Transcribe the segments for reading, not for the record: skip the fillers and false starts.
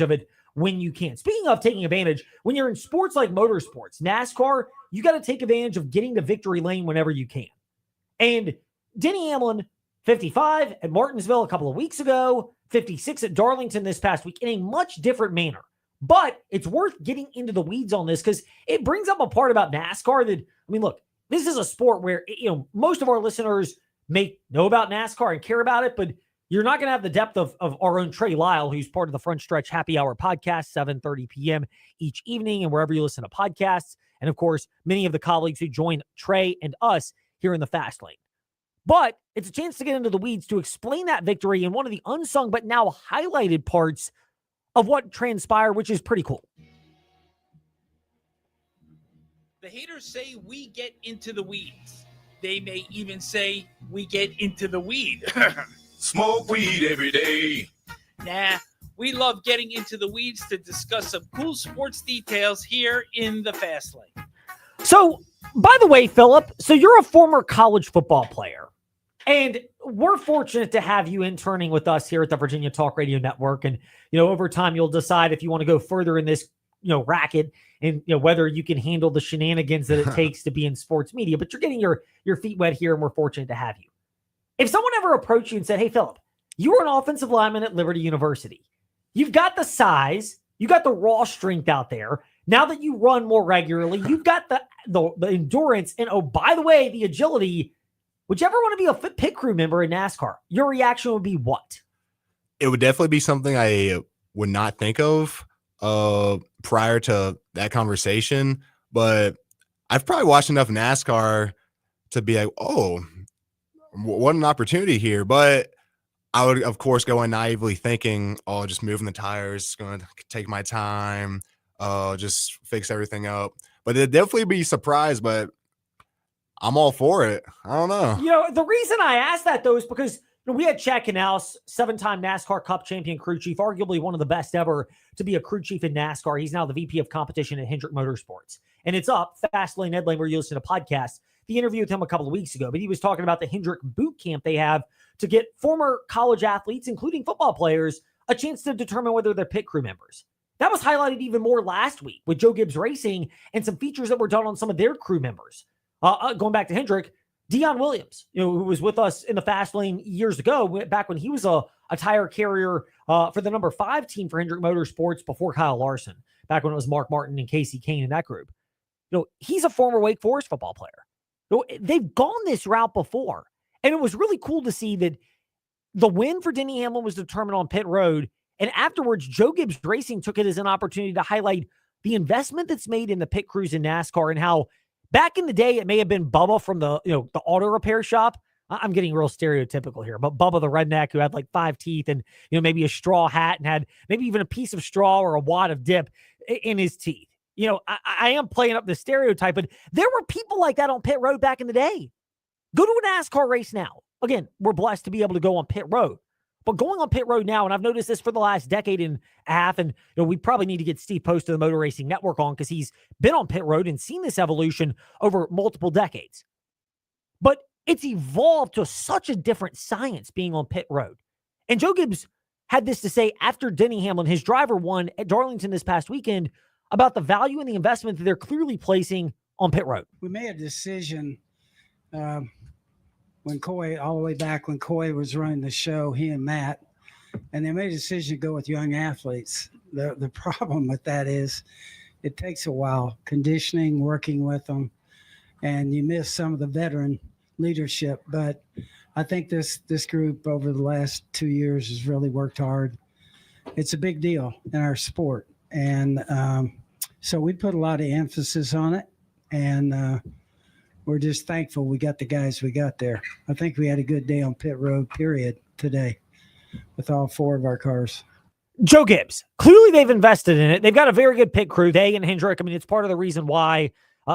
of it when you can. Speaking of taking advantage, when you're in sports like motorsports, NASCAR, you got to take advantage of getting to victory lane whenever you can. And Denny Hamlin, 55 at Martinsville a couple of weeks ago, 56 at Darlington this past week in a much different manner. But it's worth getting into the weeds on this because it brings up a part about NASCAR that, I mean, look, this is a sport where, most of our listeners may know about NASCAR and care about it, but you're not going to have the depth of our own Trey Lyle, who's part of the Front Stretch Happy Hour podcast, 7:30 p.m. each evening and wherever you listen to podcasts. And, of course, many of the colleagues who join Trey and us here in the Fast Lane. But it's a chance to get into the weeds to explain that victory in one of the unsung but now highlighted parts of what transpired, which is pretty cool. The haters say we get into the weeds. They may even say we get into the weed. Smoke weed every day. Nah, we love getting into the weeds to discuss some cool sports details here in the Fast Lane. So, by the way, Philip, so you're a former college football player, and we're fortunate to have you interning with us here at the Virginia Talk Radio Network. And, over time, you'll decide if you want to go further in this, racket and, whether you can handle the shenanigans that it takes to be in sports media. But you're getting your feet wet here, and we're fortunate to have you. If someone ever approached you and said, hey, Philip, you were an offensive lineman at Liberty University. You've got the size, you got the raw strength out there. Now that you run more regularly, you've got the endurance and, oh, by the way, the agility. Would you ever want to be a pit crew member in NASCAR? Your reaction would be what? It would definitely be something I would not think of prior to that conversation. But I've probably watched enough NASCAR to be like, oh, what an opportunity here. But I would, of course, go in naively thinking, oh, just moving the tires, going to take my time, just fix everything up. But it'd definitely be surprised, but I'm all for it. I don't know. The reason I asked that, though, is because we had Chad Canals, 7-time NASCAR Cup champion crew chief, arguably one of the best ever to be a crew chief in NASCAR. He's now the VP of competition at Hendrick Motorsports. And it's up, Fast Lane, Ed Lane, where you listen to podcasts. The interview with him a couple of weeks ago, but he was talking about the Hendrick boot camp they have to get former college athletes, including football players, a chance to determine whether they're pit crew members. That was highlighted even more last week with Joe Gibbs Racing and some features that were done on some of their crew members. Going back to Hendrick, Dion Williams, who was with us in the Fast Lane years ago, back when he was a tire carrier for the number 5 team for Hendrick Motorsports before Kyle Larson, back when it was Mark Martin and Casey Kane in that group. He's a former Wake Forest football player. They've gone this route before, and it was really cool to see that the win for Denny Hamlin was determined on pit road, and afterwards, Joe Gibbs Racing took it as an opportunity to highlight the investment that's made in the pit crews in NASCAR and how back in the day it may have been Bubba from the auto repair shop. I'm getting real stereotypical here, but Bubba the redneck who had like 5 teeth and maybe a straw hat and had maybe even a piece of straw or a wad of dip in his teeth. I am playing up the stereotype, but there were people like that on pit road back in the day. Go to a NASCAR race now. Again, we're blessed to be able to go on pit road, but going on pit road now, and I've noticed this for the last decade and a half, and we probably need to get Steve Post of the Motor Racing Network on because he's been on pit road and seen this evolution over multiple decades. But it's evolved to such a different science being on pit road. And Joe Gibbs had this to say after Denny Hamlin, his driver, won at Darlington this past weekend about the value and the investment that they're clearly placing on pit road. We made a decision when Coy, all the way back when Coy was running the show, he and Matt, and they made a decision to go with young athletes. The problem with that is it takes a while, conditioning, working with them, and you miss some of the veteran leadership. But I think this group over the last 2 years has really worked hard. It's a big deal in our sport. And so we put a lot of emphasis on it, and we're just thankful we got the guys we got there. I think we had a good day on pit road, period, today with all 4 of our cars. Joe Gibbs, clearly they've invested in it. They've got a very good pit crew. They and Hendrick, it's part of the reason why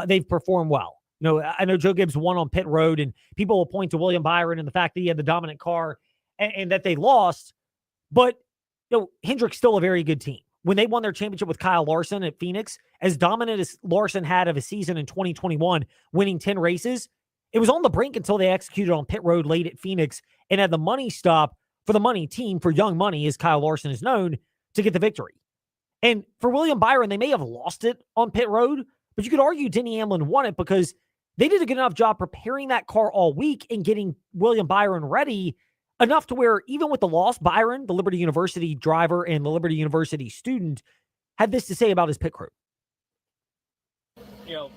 they've performed well. I know Joe Gibbs won on pit road, and people will point to William Byron and the fact that he had the dominant car and that they lost. But, Hendrick's still a very good team. When they won their championship with Kyle Larson at Phoenix, as dominant as Larson had of his season in 2021, winning 10 races, it was on the brink until they executed on pit road late at Phoenix and had the money stop for the money team, for Young Money, as Kyle Larson is known, to get the victory. And for William Byron, they may have lost it on pit road, but you could argue Denny Hamlin won it because they did a good enough job preparing that car all week and getting William Byron ready enough to where even with the loss, Byron, the Liberty University driver and the Liberty University student, had this to say about his pit crew.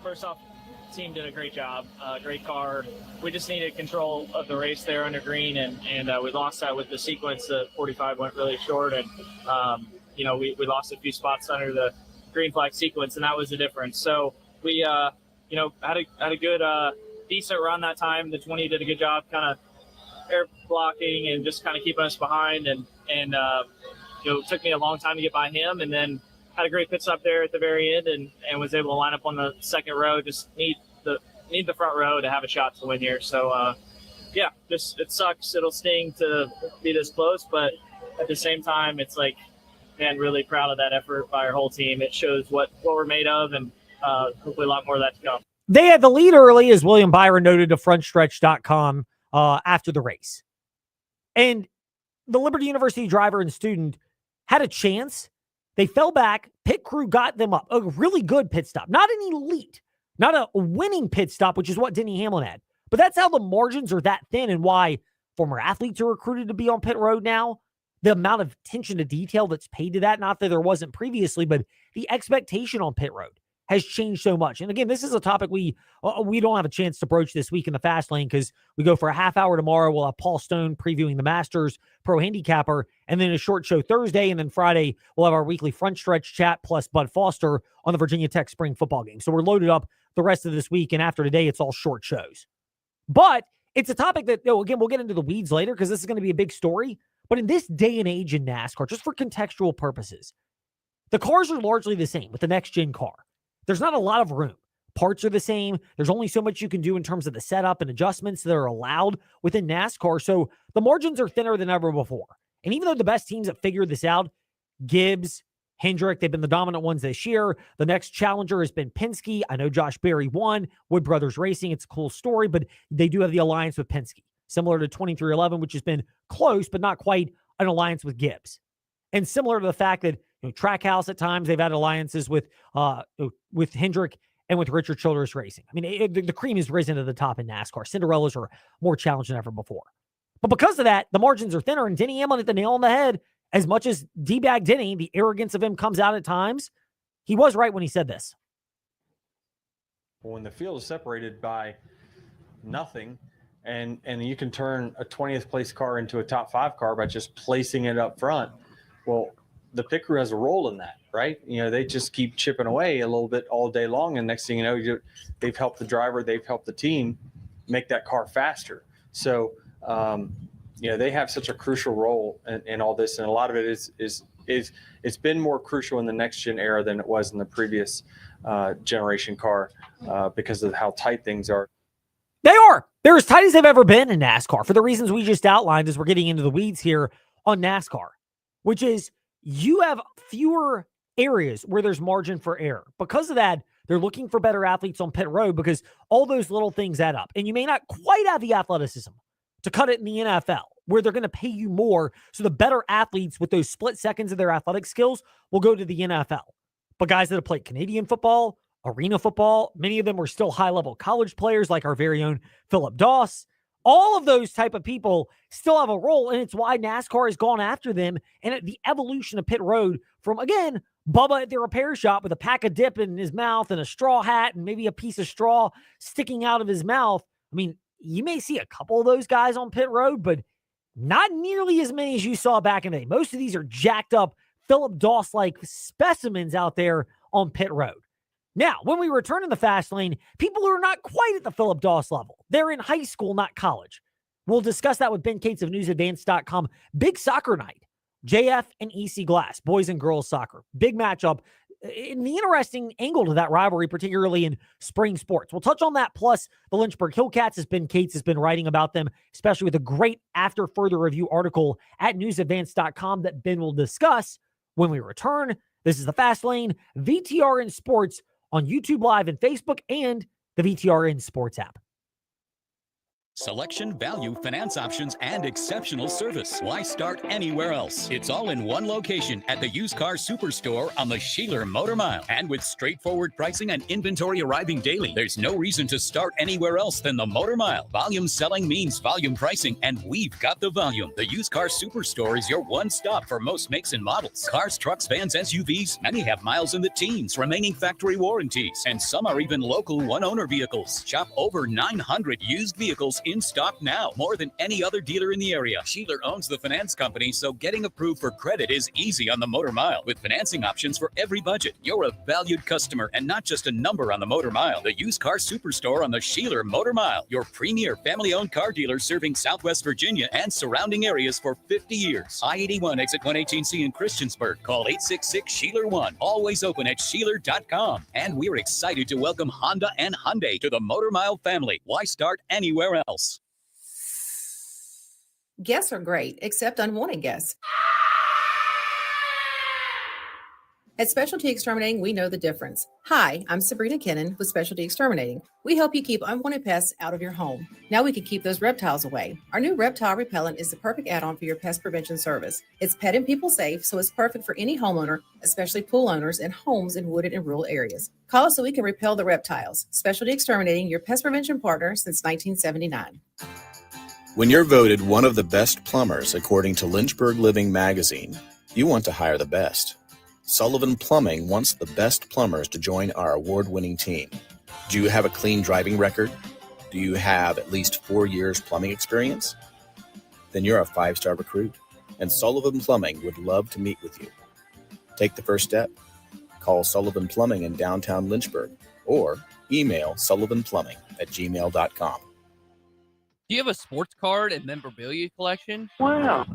First off, team did a great job, great car. We just needed control of the race there under green, and we lost that with the sequence. The 45 went really short, and we lost a few spots under the green flag sequence, and that was the difference. So we had a good decent run that time. The 20 did a good job kind of air blocking and just kind of keeping us behind, and it took me a long time to get by him, and then had a great pit stop there at the very end, and was able to line up on the second row. Just need the front row to have a shot to win here. So just it sucks. It'll sting to be this close, but at the same time, it's like, man, really proud of that effort by our whole team. It shows what we're made of, and hopefully a lot more of that to come. They had the lead early, as William Byron noted to frontstretch.com after the race. And the Liberty University driver and student had a chance. They fell back. Pit crew got them up. A really good pit stop. Not an elite, not a winning pit stop, which is what Denny Hamlin had. But that's how the margins are that thin and why former athletes are recruited to be on pit road now. The amount of attention to detail that's paid to that, not that there wasn't previously, but the expectation on pit road has changed so much. And again, this is a topic we don't have a chance to broach this week in the Fast Lane because we go for a half hour tomorrow. We'll have Paul Stone previewing the Masters Pro Handicapper, and then a short show Thursday, and then Friday we'll have our weekly Front Stretch chat plus Bud Foster on the Virginia Tech spring football game. So we're loaded up the rest of this week, and after today, it's all short shows. But it's a topic that, again, we'll get into the weeds later because this is going to be a big story. But in this day and age in NASCAR, just for contextual purposes, the cars are largely the same with the next-gen car. There's not a lot of room. Parts are the same. There's only so much you can do in terms of the setup and adjustments that are allowed within NASCAR. So the margins are thinner than ever before. And even though the best teams that figured this out, Gibbs, Hendrick, they've been the dominant ones this year. The next challenger has been Penske. I know Josh Berry won. Wood Brothers Racing, it's a cool story, but they do have the alliance with Penske, similar to 2311, which has been close, but not quite an alliance with Gibbs. And similar to the fact that Trackhouse at times, they've had alliances with Hendrick and with Richard Childress Racing. I mean, the cream has risen to the top in NASCAR. Cinderellas are more challenged than ever before. But because of that, the margins are thinner, and Denny Hamlin hit the nail on the head. As much as D-bag Denny, the arrogance of him comes out at times, he was right when he said this. When the field is separated by nothing, and you can turn a 20th place car into a top 5 car by just placing it up front, well, the pit crew has a role in that, right? They just keep chipping away a little bit all day long, and next thing you know, they've helped the driver, they've helped the team make that car faster. So, they have such a crucial role in all this, and a lot of it is it's been more crucial in the next gen era than it was in the previous generation car because of how tight things are. They are. They're as tight as they've ever been in NASCAR for the reasons we just outlined as we're getting into the weeds here on NASCAR, which is you have fewer areas where there's margin for error. Because of that, they're looking for better athletes on pit road because all those little things add up. And you may not quite have the athleticism to cut it in the NFL, where they're going to pay you more. So the better athletes with those split seconds of their athletic skills will go to the NFL. But guys that have played Canadian football, arena football, many of them were still high-level college players like our very own Philip Doss. All of those type of people still have a role, and it's why NASCAR has gone after them. And the evolution of pit road from, again, Bubba at the repair shop with a pack of dip in his mouth and a straw hat and maybe a piece of straw sticking out of his mouth. I mean, you may see a couple of those guys on pit road, but not nearly as many as you saw back in the day. Most of these are jacked up Philip Doss-like specimens out there on pit road. Now, when we return in the Fast Lane, people who are not quite at the Philip Doss level. They're in high school, not college. We'll discuss that with Ben Cates of NewsAdvance.com. Big soccer night. JF and EC Glass, boys and girls soccer. Big matchup. In the interesting angle to that rivalry, particularly in spring sports. We'll touch on that, plus the Lynchburg Hillcats, as Ben Cates has been writing about them, especially with a great after further review article at NewsAdvance.com that Ben will discuss when we return. This is the Fast Lane, VTRN Sports, on YouTube Live and Facebook and the VTRN Sports app. Selection, value, finance options, and exceptional service. Why start anywhere else? It's all in one location at the Used Car Superstore on the Sheeler Motor Mile. And with straightforward pricing and inventory arriving daily, there's no reason to start anywhere else than the Motor Mile. Volume selling means volume pricing, and we've got the volume. The Used Car Superstore is your one stop for most makes and models. Cars, trucks, vans, SUVs, many have miles in the teens, remaining factory warranties, and some are even local one-owner vehicles. Shop over 900 used vehicles in stock now, more than any other dealer in the area. Sheeler owns the finance company, so getting approved for credit is easy on the Motor Mile. With financing options for every budget, you're a valued customer and not just a number on the Motor Mile. The Used Car Superstore on the Sheeler Motor Mile, your premier family-owned car dealer serving Southwest Virginia and surrounding areas for 50 years. I-81 exit 118C in Christiansburg. Call 866-SHEELER1. Always open at Sheeler.com. And we're excited to welcome Honda and Hyundai to the Motor Mile family. Why start anywhere else? Guests are great, except unwanted guests. At Specialty Exterminating, we know the difference. Hi, I'm Sabrina Kennan with Specialty Exterminating. We help you keep unwanted pests out of your home. Now we can keep those reptiles away. Our new reptile repellent is the perfect add-on for your pest prevention service. It's pet and people safe, so it's perfect for any homeowner, especially pool owners and homes in wooded and rural areas. Call us so we can repel the reptiles. Specialty Exterminating, your pest prevention partner since 1979. When you're voted one of the best plumbers according to Lynchburg Living magazine, you want to hire the best. Sullivan Plumbing wants the best plumbers to join our award-winning team. Do you have a clean driving record? Do you have at least 4 years plumbing experience? Then you're a 5-star recruit, and Sullivan Plumbing would love to meet with you. Take the first step. Call Sullivan Plumbing in downtown Lynchburg or email sullivanplumbing@gmail.com. Do you have a sports card and memorabilia collection? Wow.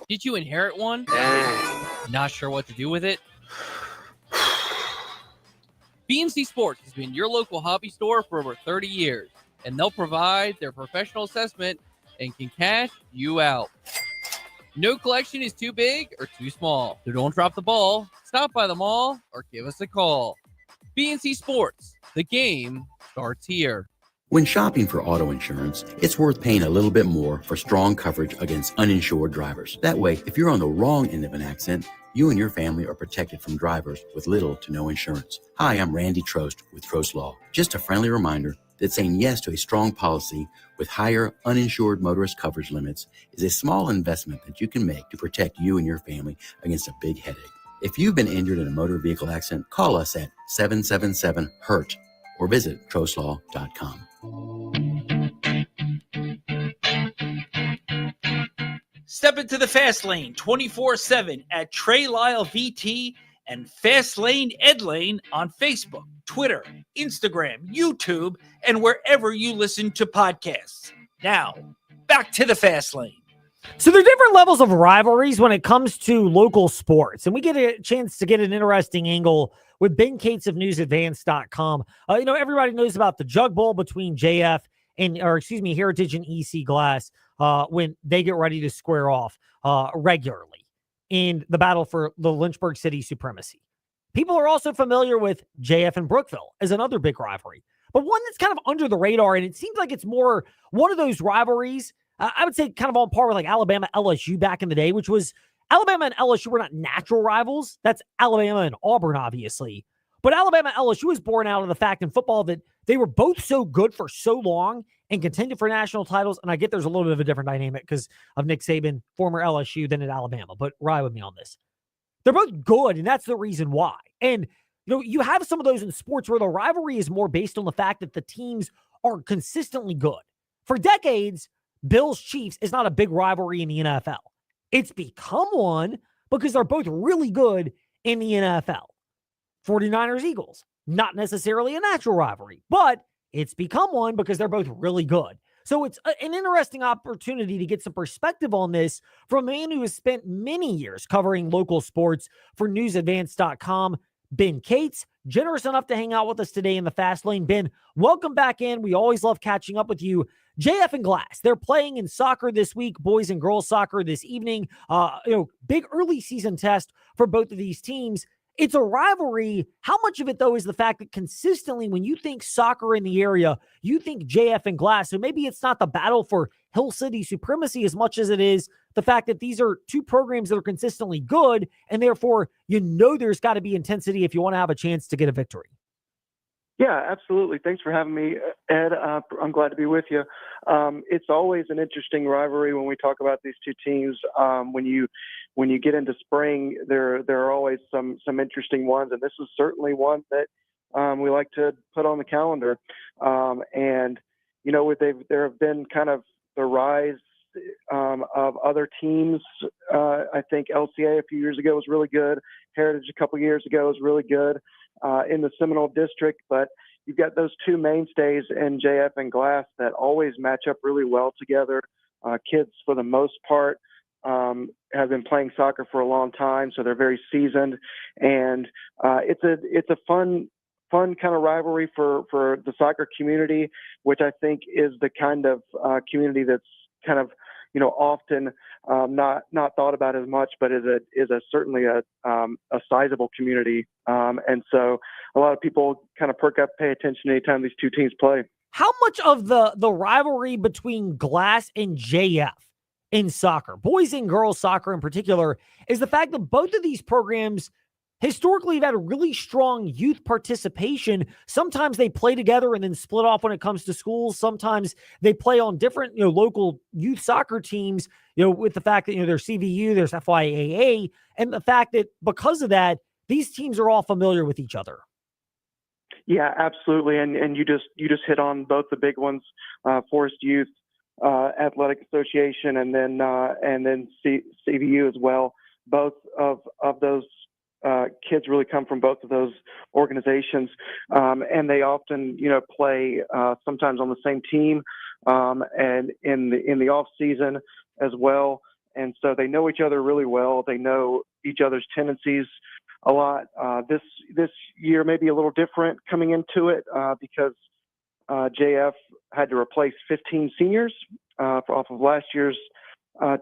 Did you inherit one? Not sure what to do with it? BNC Sports has been your local hobby store for over 30 years, and they'll provide their professional assessment and can cash you out. No collection is too big or too small, so don't drop the ball. Stop by the mall or give us a call. BNC Sports, the game starts here. When shopping for auto insurance, it's worth paying a little bit more for strong coverage against uninsured drivers. That way, if you're on the wrong end of an accident, you and your family are protected from drivers with little to no insurance. Hi, I'm Randy Trost with Trost Law. Just a friendly reminder that saying yes to a strong policy with higher uninsured motorist coverage limits is a small investment that you can make to protect you and your family against a big headache. If you've been injured in a motor vehicle accident, call us at 777-HURT or visit trostlaw.com. Step into the fast lane 24/7 at Trey Lyle VT and Fast Lane Ed Lane on Facebook, Twitter, Instagram, YouTube, and wherever you listen to podcasts. Now, back to the fast lane. So there are different levels of rivalries when it comes to local sports, and we get a chance to get an interesting angle with Ben Cates of NewsAdvance.com. Everybody knows about the Jug Bowl between Heritage and EC Glass when they get ready to square off regularly in the battle for the Lynchburg City supremacy. People are also familiar with JF and Brookville as another big rivalry, but one that's kind of under the radar, and it seems like it's more one of those rivalries, I would say kind of on par with like Alabama LSU back in the day, which was Alabama and LSU were not natural rivals. That's Alabama and Auburn, obviously. But Alabama LSU was born out of the fact in football that they were both so good for so long and contended for national titles. And I get there's a little bit of a different dynamic because of Nick Saban, former LSU, than at Alabama. But ride with me on this. They're both good, and that's the reason why. And you have some of those in sports where the rivalry is more based on the fact that the teams are consistently good. For decades, Bills-Chiefs is not a big rivalry in the NFL. It's become one because they're both really good in the NFL. 49ers-Eagles, not necessarily a natural rivalry, but it's become one because they're both really good. So it's an interesting opportunity to get some perspective on this from a man who has spent many years covering local sports for NewsAdvance.com, Ben Cates, generous enough to hang out with us today in the Fast Lane. Ben, welcome back in. We always love catching up with you. JF and Glass, they're playing in soccer this week, boys and girls soccer this evening. Big early season test for both of these teams. it's a rivalry. How much of it, though, is the fact that consistently when you think soccer in the area, you think JF and Glass. So maybe it's not the battle for Hill City supremacy as much as it is the fact that these are two programs that are consistently good, and therefore there's got to be intensity if you want to have a chance to get a victory. Yeah, absolutely. Thanks for having me, Ed. I'm glad to be with you. It's always an interesting rivalry when we talk about these two teams. When you get into spring, there are always some interesting ones, and this is certainly one that we like to put on the calendar. And there have been kind of the rise of other teams. I think LCA a few years ago was really good. Heritage a couple years ago was really good in the Seminole District. But you've got those two mainstays in JF and Glass that always match up really well together. Kids, for the most part, have been playing soccer for a long time, so they're very seasoned. And it's a fun kind of rivalry for the soccer community, which I think is the kind of community that's kind of often not thought about as much, but is certainly a sizable community. And so a lot of people kind of perk up, pay attention anytime these two teams play. How much of the rivalry between Glass and JF in soccer, boys and girls soccer in particular, is the fact that both of these programs historically have had a really strong youth participation? Sometimes they play together and then split off when it comes to schools. Sometimes they play on different, local youth soccer teams, with the fact that, there's CVU, there's FYAA, and the fact that because of that, these teams are all familiar with each other. Yeah, absolutely. And you just hit on both the big ones, Forest Youth Athletic Association, and then CVU as well. Both of those kids really come from both of those organizations, and they often, play sometimes on the same team, and in the off season as well. And so they know each other really well. They know each other's tendencies a lot. This year may be a little different coming into it because JF had to replace 15 seniors off of last year's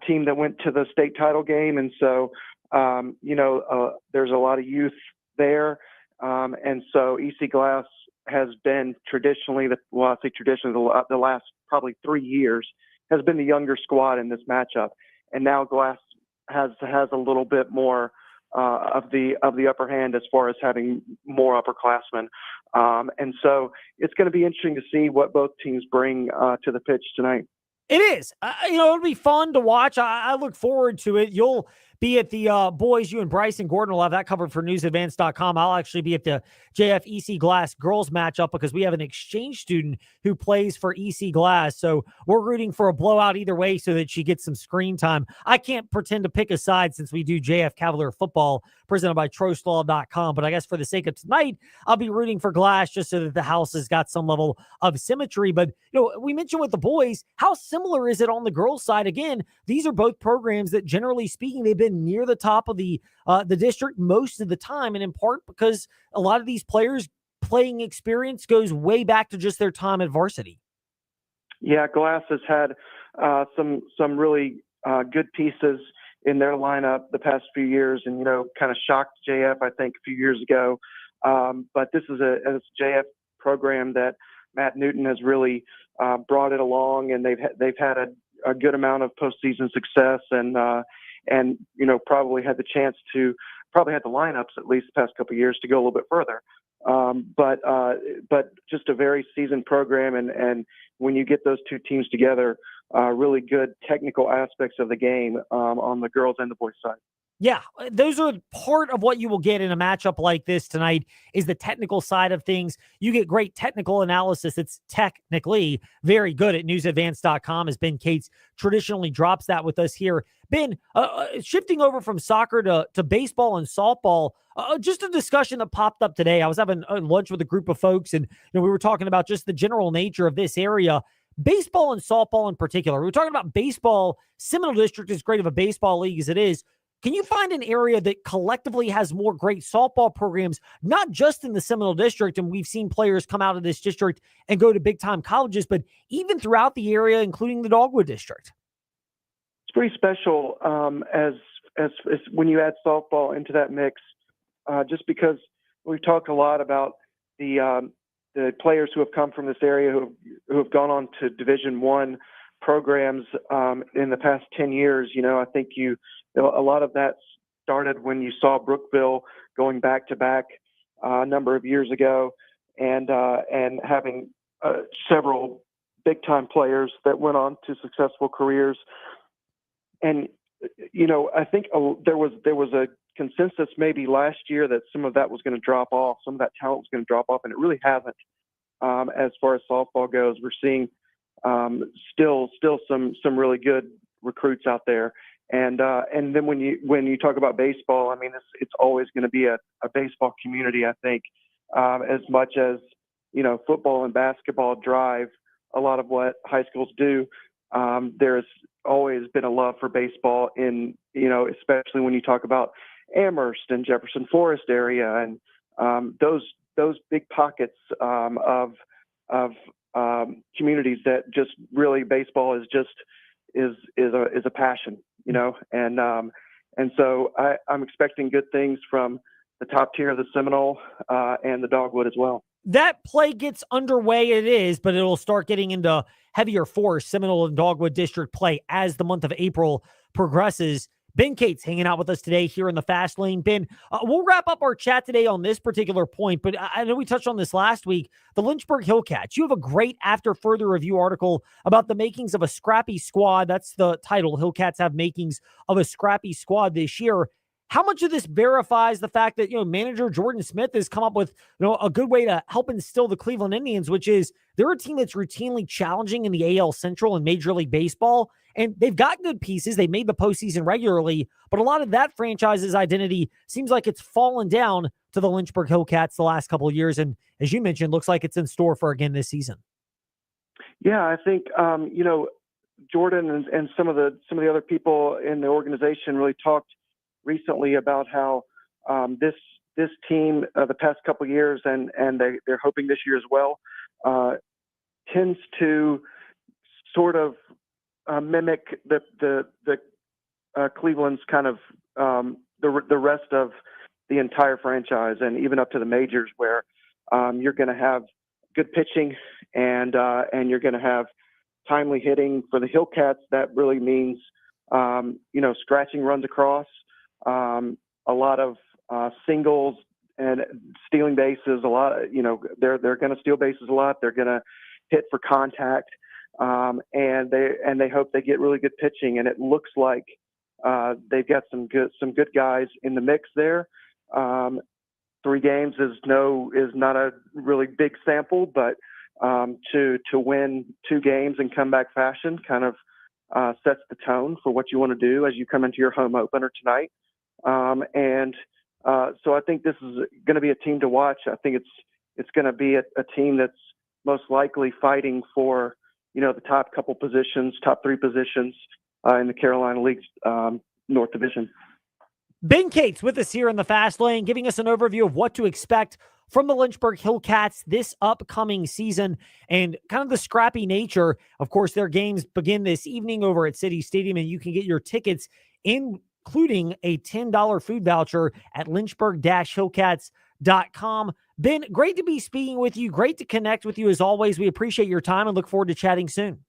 team that went to the state title game, and so there's a lot of youth there, and so EC Glass has been traditionally, the last probably 3 years has been the younger squad in this matchup, and now Glass has a little bit more of the upper hand as far as having more upperclassmen, and so it's going to be interesting to see what both teams bring to the pitch tonight. It is. It'll be fun to watch. I look forward to it. You'll be at the boys. You and Bryson Gordon will have that covered for newsadvance.com. I'll actually be at the JF EC Glass girls matchup because we have an exchange student who plays for EC Glass. So we're rooting for a blowout either way so that she gets some screen time. I can't pretend to pick a side since we do JF Cavalier football presented by TrostLaw.com. But I guess for the sake of tonight, I'll be rooting for Glass just so that the house has got some level of symmetry. But, we mentioned with the boys, how similar is it on the girls' side? Again, these are both programs that, generally speaking, they've been near the top of the district most of the time, and in part because a lot of these players' playing experience goes way back to just their time at varsity. Yeah, Glass has had some really good pieces in their lineup the past few years, and kind of shocked JF, I think, a few years ago. But this is a JF program that Matt Newton has really brought it along, and they've had a good amount of postseason success, and probably had the chance to had the lineups at least the past couple of years to go a little bit further. But just a very seasoned program, and when you get those two teams together, really good technical aspects of the game on the girls and the boys side. Yeah, those are part of what you will get in a matchup like this tonight is the technical side of things. You get great technical analysis. It's technically very good at newsadvance.com, as Ben Cates traditionally drops that with us here. Ben, shifting over from soccer to baseball and softball, just a discussion that popped up today. I was having lunch with a group of folks, and we were talking about just the general nature of this area. Baseball and softball in particular. We were talking about baseball. Seminole District is great of a baseball league as it is. Can you find an area that collectively has more great softball programs, not just in the Seminole District, and we've seen players come out of this district and go to big-time colleges, but even throughout the area, including the Dogwood District? It's pretty special as when you add softball into that mix. just because we've talked a lot about the players who have come from this area who have gone on to Division I programs in the past 10 years. I think a lot of that started when you saw Brookville going back to back a number of years ago, and having several big time players that went on to successful careers. And I think there was a consensus maybe last year that some of that was going to drop off, some of that talent was going to drop off, and it really hasn't. As far as softball goes, we're seeing still some really good recruits out there. And then when you talk about baseball, I mean, it's always going to be a baseball community, I think, as much as football and basketball drive a lot of what high schools do. There's always been a love for baseball especially when you talk about Amherst and Jefferson Forest area, and those big pockets of communities that just really baseball is a passion, and so I'm expecting good things from the top tier of the Seminole and the Dogwood as well. That play gets underway, it is, but it'll start getting into heavier force, Seminole and Dogwood District play as the month of April progresses. Ben Cates hanging out with us today here in the Fast Lane. Ben, we'll wrap up our chat today on this particular point, but I know we touched on this last week. The Lynchburg Hillcats, you have a great after further review article about the makings of a scrappy squad. That's the title. Hillcats have makings of a scrappy squad this year. How much of this verifies the fact that, manager Jordan Smith has come up with, a good way to help instill the Cleveland Indians, which is they're a team that's routinely challenging in the AL Central and Major League Baseball. And they've got good pieces. They made the postseason regularly, but a lot of that franchise's identity seems like it's fallen down to the Lynchburg Hillcats the last couple of years. And as you mentioned, looks like it's in store for again this season. Yeah, I think, Jordan and some of the other people in the organization really talked recently about how this team the past couple of years and they're hoping this year as well tends to sort of mimic the Cleveland's kind of the rest of the entire franchise, and even up to the majors, where you're going to have good pitching and you're going to have timely hitting. For the Hillcats, that really means scratching runs across, a lot of singles and stealing bases. A lot, they're going to steal bases a lot. They're going to hit for contact, and they hope they get really good pitching. And it looks like they've got some good guys in the mix there. 3 games is not a really big sample, but to win 2 games in comeback fashion kind of sets the tone for what you want to do as you come into your home opener tonight. So I think this is going to be a team to watch. I think it's going to be a team that's most likely fighting for, the top 3 positions in the Carolina League's North Division. Ben Cates with us here in the Fast Lane, giving us an overview of what to expect from the Lynchburg Hillcats this upcoming season and kind of the scrappy nature. Of course, their games begin this evening over at City Stadium, and you can get your tickets, including a $10 food voucher, at lynchburg-hillcats.com. Ben, great to be speaking with you. Great to connect with you as always. We appreciate your time and look forward to chatting soon.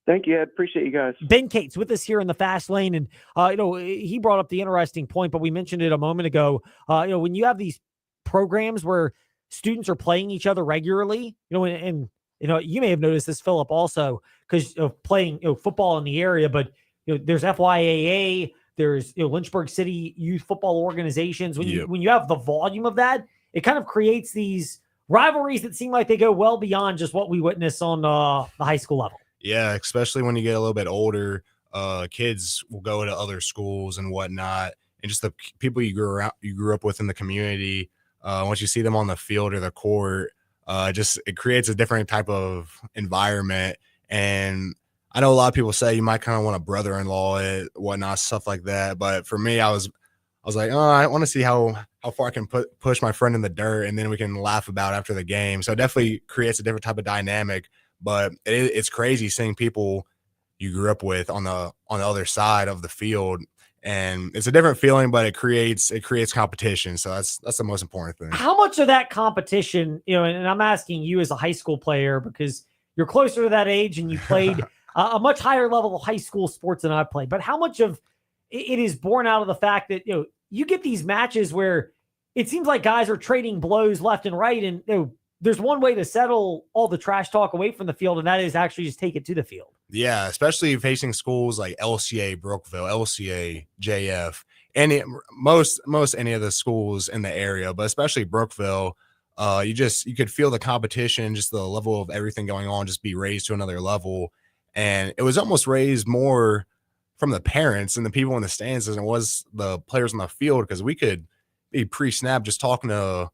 Thank you. I appreciate you guys. Ben Cates with us here in the Fast Lane. And, he brought up the interesting point, but we mentioned it a moment ago. When you have these programs where students are playing each other regularly, and you may have noticed this, Philip, also because of playing football in the area, but there's FYAA, there's Lynchburg City Youth Football Organizations. When you have the volume of that, it kind of creates these rivalries that seem like they go well beyond just what we witness on the high school level. Yeah, especially when you get a little bit older, kids will go to other schools and whatnot, and just the people you grew up with in the community. Once you see them on the field or the court, it creates a different type of environment. And I know a lot of people say you might kind of want a brother-in-law it, whatnot, stuff like that. But for me, I was like, I want to see how far I can push my friend in the dirt, and then we can laugh about after the game. So it definitely creates a different type of dynamic. But it's crazy seeing people you grew up with on the other side of the field, and it's a different feeling, but it creates competition. So that's the most important thing. How much of that competition, and I'm asking you as a high school player because you're closer to that age and you played a much higher level of high school sports than I played, but how much of it is born out of the fact that, you get these matches where it seems like guys are trading blows left and right, and there's one way to settle all the trash talk away from the field, and that is actually just take it to the field. Yeah, especially facing schools like LCA, Brookville, LCA, JF, and most any of the schools in the area, but especially Brookville. You could feel the competition, just the level of everything going on, just be raised to another level. And it was almost raised more from the parents and the people in the stands than it was the players on the field, because we could be pre-snap just talking to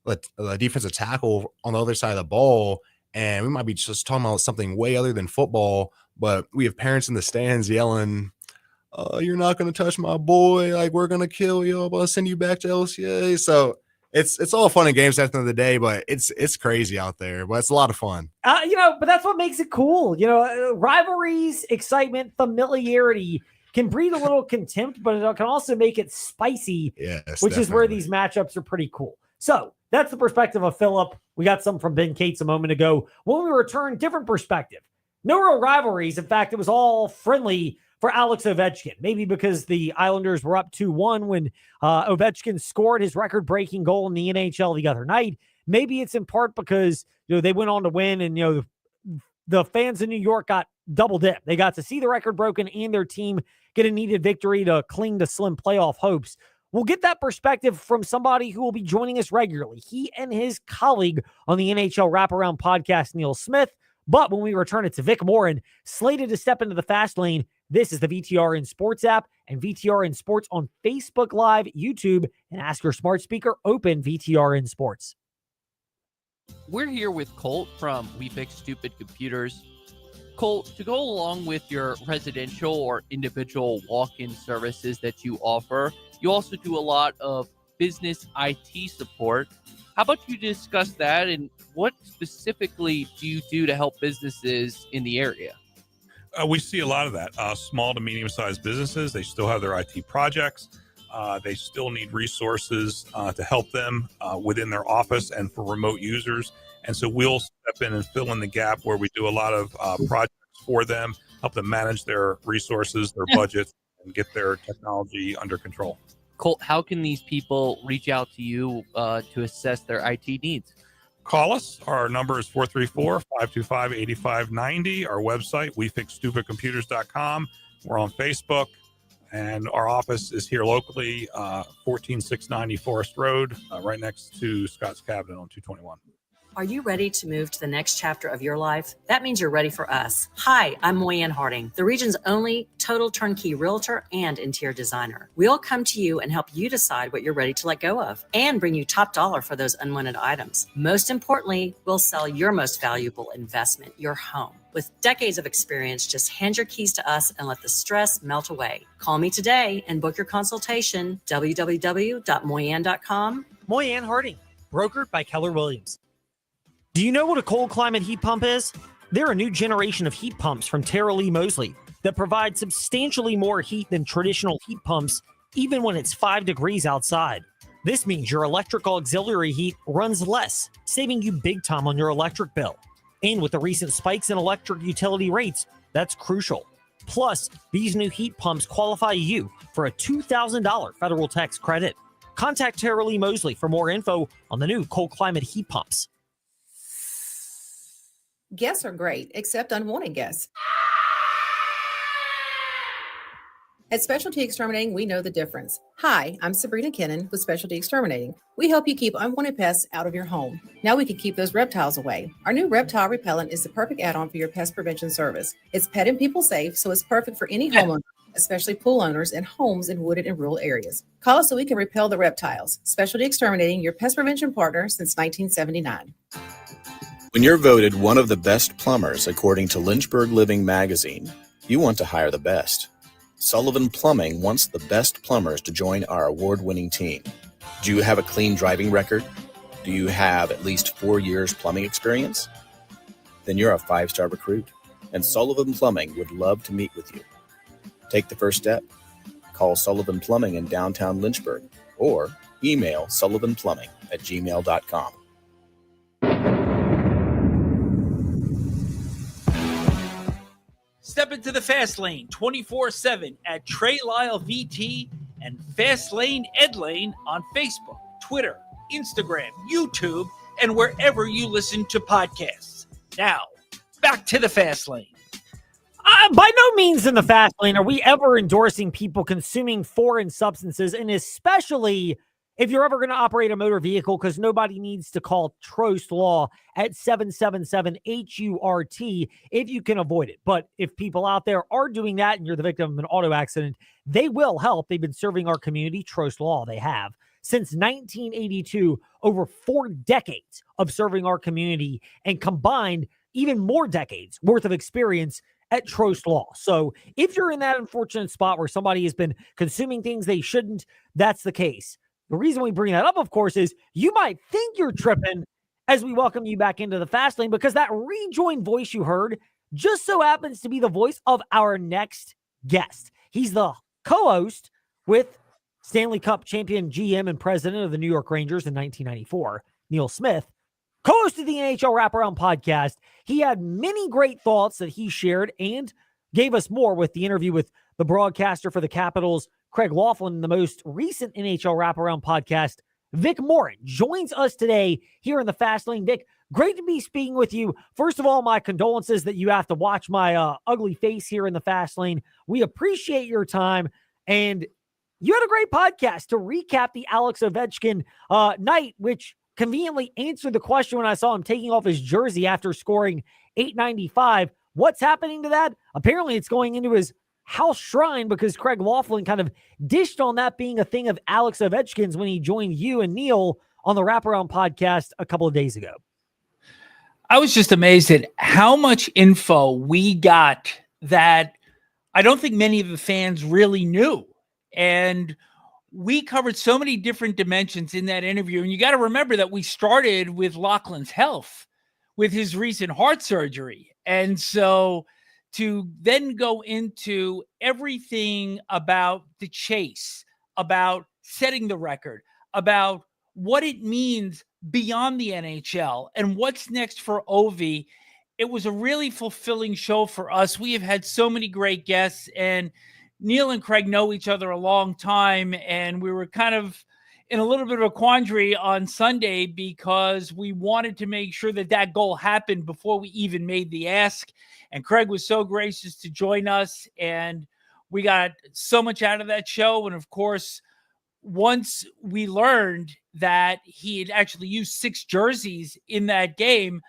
the defensive tackle on the other side of the ball, and we might be just talking about something way other than football, but we have parents in the stands yelling, you're not going to touch my boy, like, we're going to kill you, I'm going to send you back to LCA. So it's all fun and games at the end of the day, but it's crazy out there, but it's a lot of fun. But that's what makes it cool. Rivalries, excitement, familiarity can breed a little contempt, but it can also make it spicy, yes, which definitely. is where these matchups are pretty cool. So that's the perspective of Philip. We got some from Ben Cates a moment ago. When we return, different perspective. No real rivalries. In fact, it was all friendly for Alex Ovechkin, maybe because the Islanders were up 2-1 when Ovechkin scored his record-breaking goal in the NHL the other night. Maybe it's in part because they went on to win, and the fans in New York got double dip. They got to see the record broken and their team get a needed victory to cling to slim playoff hopes. We'll get that perspective from somebody who will be joining us regularly. He and his colleague on the NHL Wraparound podcast, Neil Smith. But when we return, it's Vic Morin, slated to step into the fast lane. This is the VTRN Sports app and VTRN Sports on Facebook Live, YouTube, and Ask Your Smart Speaker, open VTRN Sports. We're here with Colt from We Fix Stupid Computers. Colt, to go along with your residential or individual walk-in services that you offer, you also do a lot of business IT support. How about you discuss that, and what specifically do you do to help businesses in the area? We see a lot of that. Small to medium-sized businesses, they still have their IT projects. They still need resources to help them within their office and for remote users. And so we'll step in and fill in the gap where we do a lot of projects for them, help them manage their resources, their budgets, and get their technology under control. Colt, how can these people reach out to you to assess their IT needs? Call us. Our number is 434-525-8590. Our website, wefixstupidcomputers.com. We're on Facebook, and our office is here locally, 14690 Forest Road, right next to Scott's Cabinet on 221. Are you ready to move to the next chapter of your life? That means you're ready for us. Hi, I'm Moyanne Harding, the region's only total turnkey realtor and interior designer. We'll come to you and help you decide what you're ready to let go of and bring you top dollar for those unwanted items. Most importantly, we'll sell your most valuable investment, your home. With decades of experience, just hand your keys to us and let the stress melt away. Call me today and book your consultation, www.moyanne.com. Moyanne Harding, brokered by Keller Williams. Do you know what a cold climate heat pump is? They're a new generation of heat pumps from Tara Lee Mosley that provide substantially more heat than traditional heat pumps, even when it's 5 degrees outside. This means your electrical auxiliary heat runs less, saving you big time on your electric bill. And with the recent spikes in electric utility rates, that's crucial. Plus, these new heat pumps qualify you for a $2,000 federal tax credit. Contact Tara Lee Mosley for more info on the new cold climate heat pumps. Guests are great, except unwanted guests. At Specialty Exterminating, we know the difference. Hi, I'm Sabrina Kennan with Specialty Exterminating. We help you keep unwanted pests out of your home. Now we can keep those reptiles away. Our new reptile repellent is the perfect add-on for your pest prevention service. It's pet and people safe, so it's perfect for any homeowner, especially pool owners and homes in wooded and rural areas. Call us so we can repel the reptiles. Specialty Exterminating, your pest prevention partner since 1979. When you're voted one of the best plumbers according to Lynchburg Living magazine, you want to hire the best. Sullivan Plumbing wants the best plumbers to join our award-winning team. Do you have a clean driving record? Do you have at least 4 years plumbing experience? Then you're a 5-star recruit, and Sullivan Plumbing would love to meet with you. Take the first step. Call Sullivan Plumbing in downtown Lynchburg or email sullivanplumbing@gmail.com. Step into the fast lane 24/7 at Trey Lyle VT and Fast Lane Ed Lane on Facebook, Twitter, Instagram, YouTube, and wherever you listen to podcasts. Now, back to the fast lane. By no means in the fast lane are we ever endorsing people consuming foreign substances, and especially if you're ever going to operate a motor vehicle, because nobody needs to call Trost Law at 777-HURT if you can avoid it. But if people out there are doing that and you're the victim of an auto accident, they will help. They've been serving our community. Trost Law, they have. Since 1982, over 4 decades of serving our community, and combined even more decades worth of experience at Trost Law. So if you're in that unfortunate spot where somebody has been consuming things they shouldn't, that's the case. The reason we bring that up, of course, is you might think you're tripping as we welcome you back into the fast lane, because that rejoined voice you heard just so happens to be the voice of our next guest. He's the co-host with Stanley Cup champion GM and president of the New York Rangers in 1994, Neil Smith, co-host of the NHL Wraparound podcast. He had many great thoughts that he shared and gave us more with the interview with the broadcaster for the Capitals, Craig Laughlin, in the most recent NHL Wraparound podcast. Vic Morin joins us today here in the Fast Lane. Vic, great to be speaking with you. First of all, my condolences that you have to watch my ugly face here in the Fast Lane. We appreciate your time, and you had a great podcast to recap the Alex Ovechkin night, which conveniently answered the question when I saw him taking off his jersey after scoring .895. What's happening to that? Apparently it's going into his house shrine, because Craig Laughlin kind of dished on that being a thing of Alex Ovechkin's when he joined you and Neil on the Wraparound podcast a couple of days ago. I was just amazed at how much info we got that I don't think many of the fans really knew. And we covered so many different dimensions in that interview. And you got to remember that we started with Laughlin's health with his recent heart surgery. And so to then go into everything about the chase, about setting the record, about what it means beyond the NHL and what's next for Ovi, it was a really fulfilling show for us. We have had so many great guests, and Neil and Craig know each other a long time, and we were kind of in a little bit of a quandary on Sunday because we wanted to make sure that that goal happened before we even made the ask. And Craig was so gracious to join us, and we got so much out of that show. And of course, once we learned that he had actually used 6 jerseys in that game,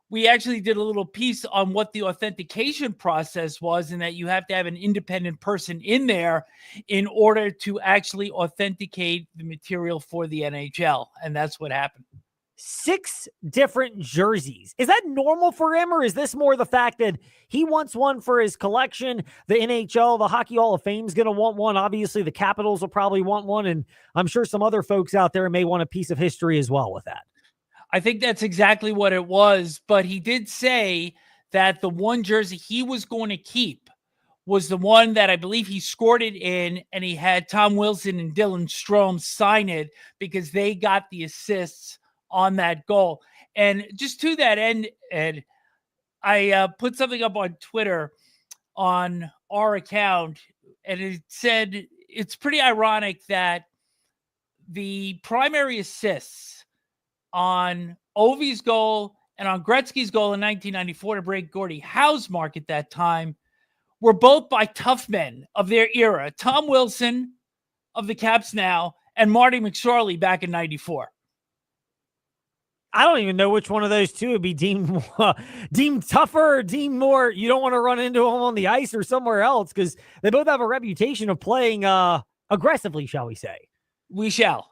we actually did a little piece on what the authentication process was, and that you have to have an independent person in there in order to actually authenticate the material for the NHL. And that's what happened. 6 different jerseys. Is that normal for him, or is this more the fact that he wants one for his collection? The NHL, the Hockey Hall of Fame is going to want one. Obviously, the Capitals will probably want one, and I'm sure some other folks out there may want a piece of history as well with that. I think that's exactly what it was, but he did say that the one jersey he was going to keep was the one that I believe he scored it in, and he had Tom Wilson and Dylan Strome sign it because they got the assists on that goal. And just to that end, Ed, I put something up on Twitter on our account, and it said it's pretty ironic that the primary assists on Ovi's goal and on Gretzky's goal in 1994 to break Gordie Howe's mark at that time were both by tough men of their era. Tom Wilson of the Caps now and Marty McSorley back in 94. I don't even know which one of those two would be deemed tougher or deemed more. You don't want to run into them on the ice or somewhere else, because they both have a reputation of playing aggressively, shall we say. We shall.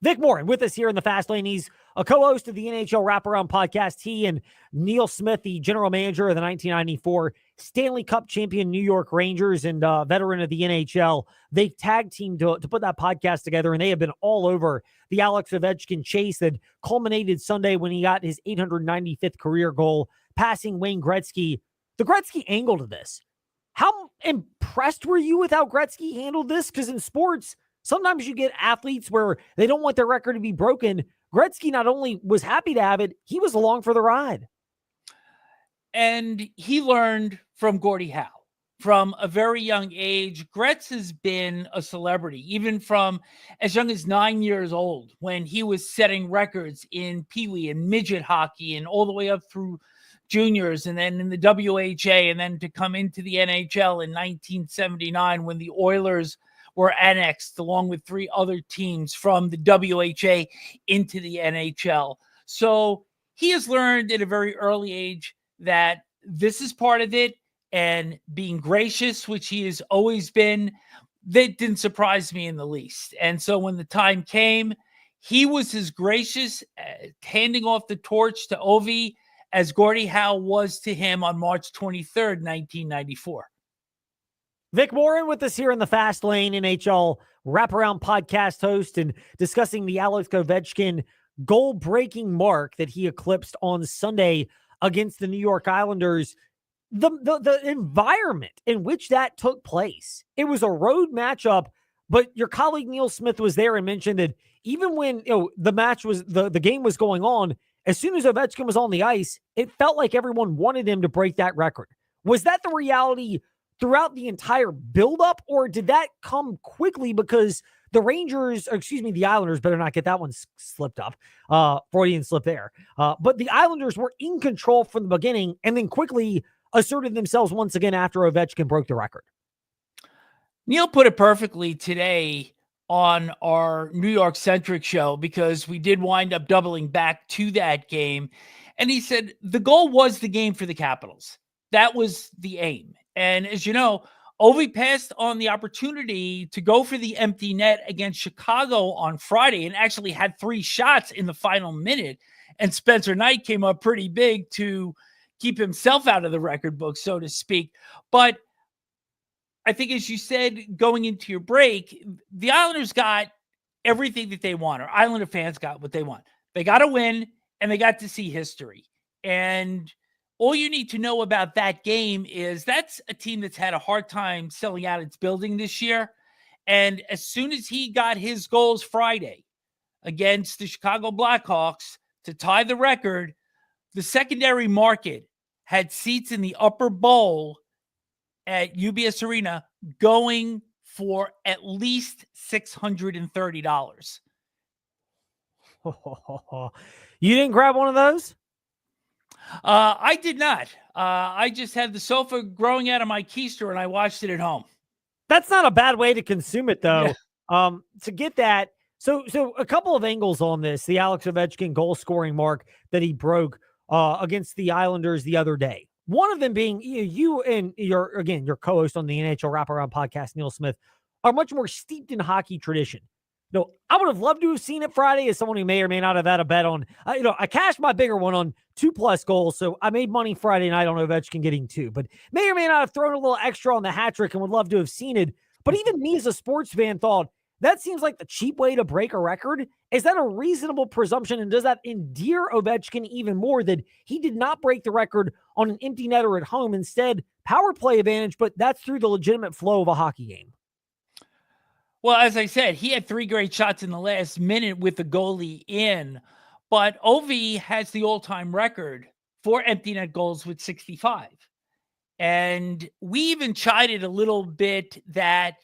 Vic Morin with us here in the Fast Lane. He's a co-host of the NHL Wraparound podcast. He and Neil Smith, the general manager of the 1994 Stanley Cup champion New York Rangers and veteran of the NHL, they tag teamed to put that podcast together, and they have been all over the Alex Ovechkin chase that culminated Sunday when he got his 895th career goal, passing Wayne Gretzky. The Gretzky angle to this, How impressed were you with how Gretzky handled this? Because in sports, sometimes you get athletes where they don't want their record to be broken. Gretzky not only was happy to have it, he was along for the ride. And he learned from Gordie Howe from a very young age. Gretz has been a celebrity, even from as young as 9 years old, when he was setting records in Pee Wee and midget hockey and all the way up through juniors and then in the WHA, and then to come into the NHL in 1979 when the Oilers were annexed along with 3 other teams from the WHA into the NHL. So he has learned at a very early age that this is part of it, and being gracious, which he has always been, that didn't surprise me in the least. And so when the time came, he was as gracious, handing off the torch to Ovi as Gordie Howe was to him on March 23rd, 1994. Vic Morin with us here in the Fast Lane NHL Wraparound podcast host, and discussing the Alex Ovechkin goal-breaking mark that he eclipsed on Sunday against the New York Islanders. The environment in which that took place. It was a road matchup, but your colleague Neil Smith was there and mentioned that even when the match was the game was going on, as soon as Ovechkin was on the ice, it felt like everyone wanted him to break that record. Was that the reality throughout the entire buildup, or did that come quickly because the the Islanders, better not get that one slipped up. Freudian slip there. But the Islanders were in control from the beginning and then quickly asserted themselves once again after Ovechkin broke the record. Neil put it perfectly today on our New York-centric show, because we did wind up doubling back to that game. And he said the goal was the game for the Capitals. That was the aim. And as you know, Ovi passed on the opportunity to go for the empty net against Chicago on Friday and actually had 3 shots in the final minute. And Spencer Knight came up pretty big to keep himself out of the record book, so to speak. But I think, as you said, going into your break, the Islanders got everything that they want, or Islander fans got what they want. They got a win, and they got to see history. And all you need to know about that game is that's a team that's had a hard time selling out its building this year. And as soon as he got his goals Friday against the Chicago Blackhawks to tie the record, the secondary market had seats in the upper bowl at UBS Arena going for at least $630. You didn't grab one of those? I did not. I just had the sofa growing out of my keister and I watched it at home. That's not a bad way to consume it, though. Yeah. To get that. So a couple of angles on this. The Alex Ovechkin goal scoring mark that he broke against the Islanders the other day. One of them being you and your co-host on the NHL Wraparound podcast, Neil Smith, are much more steeped in hockey tradition. No, I would have loved to have seen it Friday as someone who may or may not have had a bet on, I cashed my bigger one on 2+ goals. So I made money Friday night on Ovechkin getting 2, but may or may not have thrown a little extra on the hat trick and would love to have seen it. But even me as a sports fan thought, that seems like the cheap way to break a record. Is that a reasonable presumption? And does that endear Ovechkin even more that he did not break the record on an empty netter at home? Instead, power play advantage, but that's through the legitimate flow of a hockey game. Well, as I said, he had 3 great shots in the last minute with the goalie in, but Ovi has the all-time record for empty net goals with 65. And we even chided a little bit that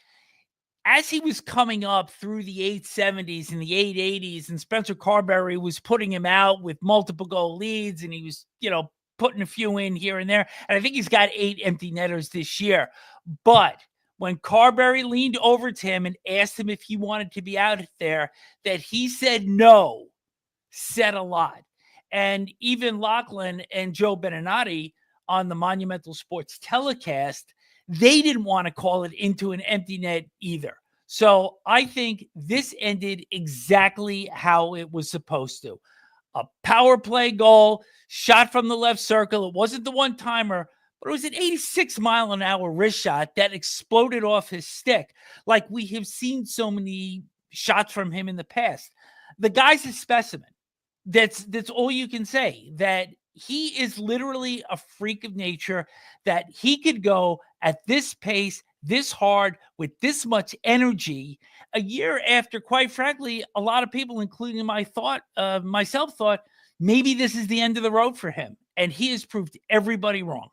as he was coming up through the 870s and the 880s, and Spencer Carberry was putting him out with multiple goal leads, and he was, putting a few in here and there. And I think he's got 8 empty netters this year. But when Carberry leaned over to him and asked him if he wanted to be out there, that he said no, said a lot. And even Lachlan and Joe Beninati on the Monumental Sports telecast, they didn't want to call it into an empty net either. So I think this ended exactly how it was supposed to. A power play goal, shot from the left circle. It wasn't the one-timer, but it was an 86-mile-an-hour wrist shot that exploded off his stick, like we have seen so many shots from him in the past. The guy's a specimen. That's all you can say, that he is literally a freak of nature that he could go at this pace, this hard, with this much energy a year after, quite frankly, a lot of people, including myself thought maybe this is the end of the road for him. And he has proved everybody wrong.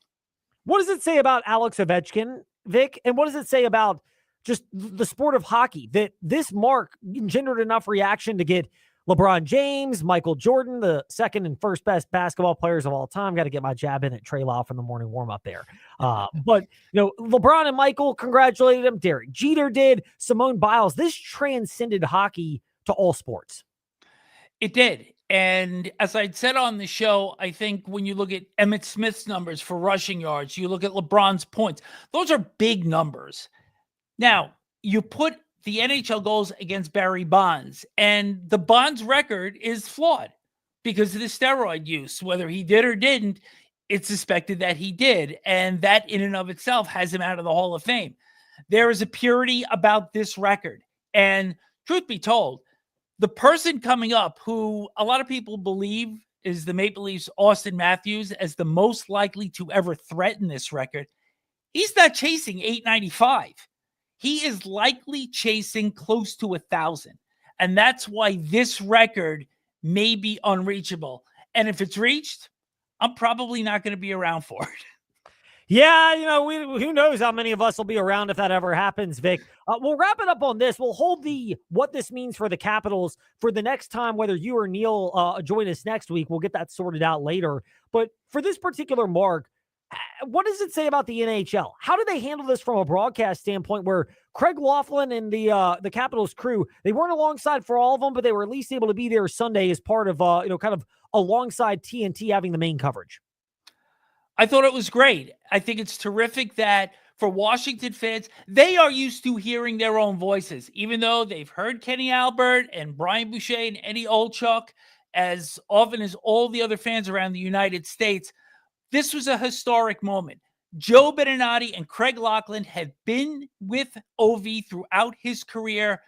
What does it say about Alex Ovechkin, Vic? And what does it say about just the sport of hockey that this mark engendered enough reaction to get LeBron James, Michael Jordan, the second and first best basketball players of all time? Got to get my jab in at Trey Lyle from the morning warm-up there. But, LeBron and Michael congratulated him. Derek Jeter did. Simone Biles. This transcended hockey to all sports. It did. And as I'd said on the show, I think when you look at Emmitt Smith's numbers for rushing yards, you look at LeBron's points, those are big numbers. Now, you put the NHL goals against Barry Bonds, and the Bonds record is flawed because of the steroid use. Whether he did or didn't, it's suspected that he did, and that in and of itself has him out of the Hall of Fame. There is a purity about this record, and truth be told, the person coming up who a lot of people believe is the Maple Leafs' Austin Matthews as the most likely to ever threaten this record, he's not chasing 895. He is likely chasing close to 1,000. And that's why this record may be unreachable. And if it's reached, I'm probably not going to be around for it. Yeah, who knows how many of us will be around if that ever happens, Vic. We'll wrap it up on this. We'll hold what this means for the Capitals for the next time, whether you or Neil join us next week. We'll get that sorted out later. But for this particular mark, what does it say about the NHL? How do they handle this from a broadcast standpoint where Craig Laughlin and the Capitals crew, they weren't alongside for all of them, but they were at least able to be there Sunday as part of, kind of alongside TNT having the main coverage? I thought it was great. I think it's terrific that for Washington fans, they are used to hearing their own voices, even though they've heard Kenny Albert and Brian Boucher and Eddie Olchuk as often as all the other fans around the United States. This was a historic moment. Joe Beninati and Craig Laughlin had been with OV throughout his career.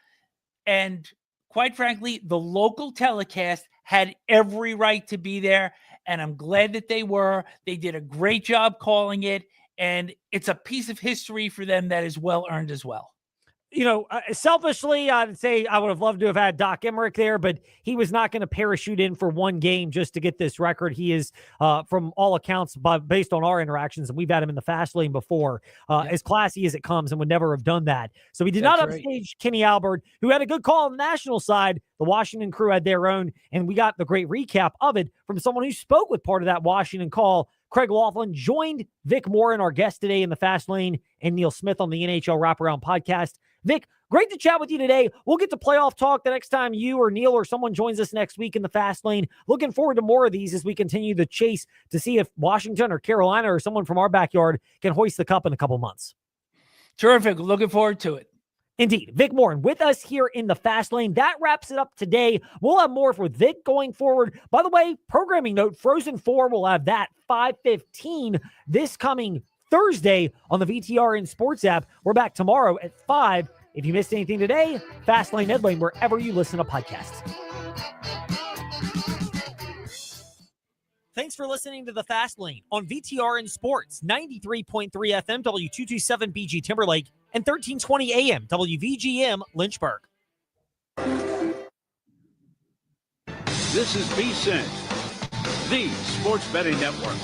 And quite frankly, the local telecast had every right to be there. And I'm glad that they were. They did a great job calling it. And it's a piece of history for them that is well earned as well. Selfishly, I'd say I would have loved to have had Doc Emmerich there, but he was not going to parachute in for one game just to get this record. He is, from all accounts, based on our interactions, and we've had him in the fast lane before, as classy as it comes and would never have done that. So he did not upstage Kenny Albert, who had a good call on the national side. The Washington crew had their own, and we got the great recap of it from someone who spoke with part of that Washington call. Craig Laughlin joined Vic Morin, our guest today in the Fast Lane, and Neil Smith on the NHL Wraparound podcast. Vic, great to chat with you today. We'll get to playoff talk the next time you or Neil or someone joins us next week in the Fast Lane. Looking forward to more of these as we continue the chase to see if Washington or Carolina or someone from our backyard can hoist the cup in a couple months. Terrific. Looking forward to it. Indeed. Vic Morin with us here in the Fast Lane. That wraps it up today. We'll have more with Vic going forward. By the way, programming note, Frozen 4, we'll have that 5:15 this coming Thursday on the VTR in Sports app. We're back tomorrow at 5. If you missed anything today, Fast Lane, Headlane, wherever you listen to podcasts. Thanks for listening to the Fast Lane on VTR in Sports, 93.3 FM, W227 BG Timberlake, and 1320 AM, WVGM Lynchburg. This is VSiN, the Sports Betting Network.